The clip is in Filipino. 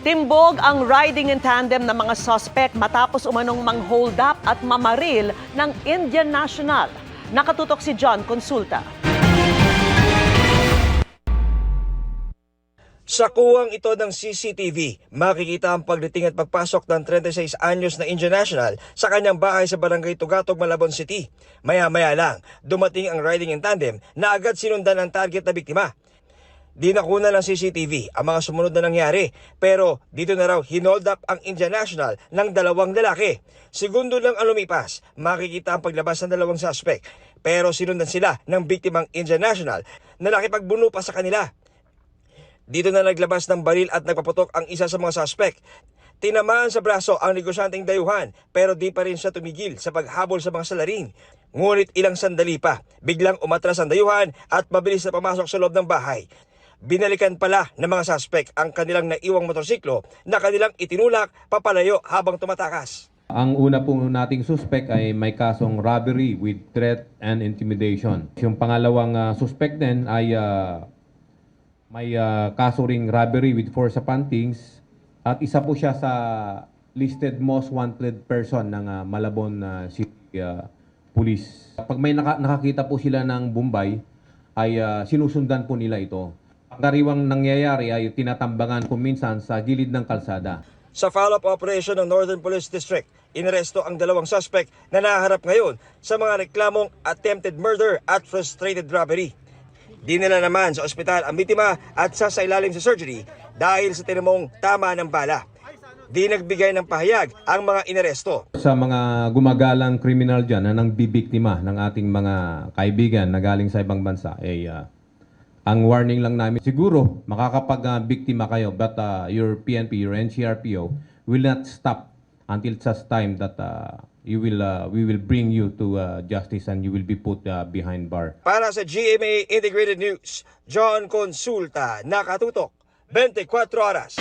Timbog ang riding in tandem ng mga suspect matapos umanong mang-hold up at mamaril ng Indian National. Nakatutok si John Consulta. Sa kuwang ito ng CCTV, makikita ang pagdating at pagpasok ng 36 anyos na Indian National sa kanyang bahay sa Barangay Tugatog, Malabon City. Maya-maya lang, dumating ang riding in tandem na agad sinundan ang target na biktima. Di nakuna ng CCTV ang mga sumunod na nangyari, pero dito na raw hinold up ang Indian National ng dalawang lalaki. Segundo lang ang lumipas, makikita ang paglabas ng dalawang suspect, pero sinundan sila ng biktimang Indian National na nakipagbuno pa sa kanila. Dito na naglabas ng baril at nagpaputok ang isa sa mga suspect. Tinamaan sa braso ang negosyanteng dayuhan, pero di pa rin siya tumigil sa paghabol sa mga salarin. Ngunit ilang sandali pa, biglang umatras ang dayuhan at mabilis na pumasok sa loob ng bahay. Binalikan pala ng mga suspect ang kanilang naiwang motorsiklo na kanilang itinulak papalayo habang tumatakas. Ang una po nating suspect ay may kasong robbery with threat and intimidation. Yung pangalawang suspect din ay may kaso ring robbery with force upon things at isa po siya sa listed most wanted person ng Malabon City Police. Pag may nakakita po sila ng Bombay ay sinusundan po nila ito. Pangkaraniwang nangyayari ay tinatambangan kung minsan sa gilid ng kalsada. Sa follow-up operation ng Northern Police District, inaresto ang dalawang suspect na naharap ngayon sa mga reklamong attempted murder at frustrated robbery. Dinala naman sa ospital ang biktima at sasailalim sa surgery dahil sa tinamong tama ng bala. Di nagbigay ng pahayag ang mga inaresto. Sa mga gumagalang kriminal dyan na nang bibiktima ng ating mga kaibigan na galing sa ibang bansa, ay ang warning lang namin, siguro makakapag-biktima kayo, but your PNP, your NCRPO will not stop until such time that we will bring you to justice and you will be put behind bar. Para sa GMA Integrated News, John Consulta, nakatutok, 24 oras.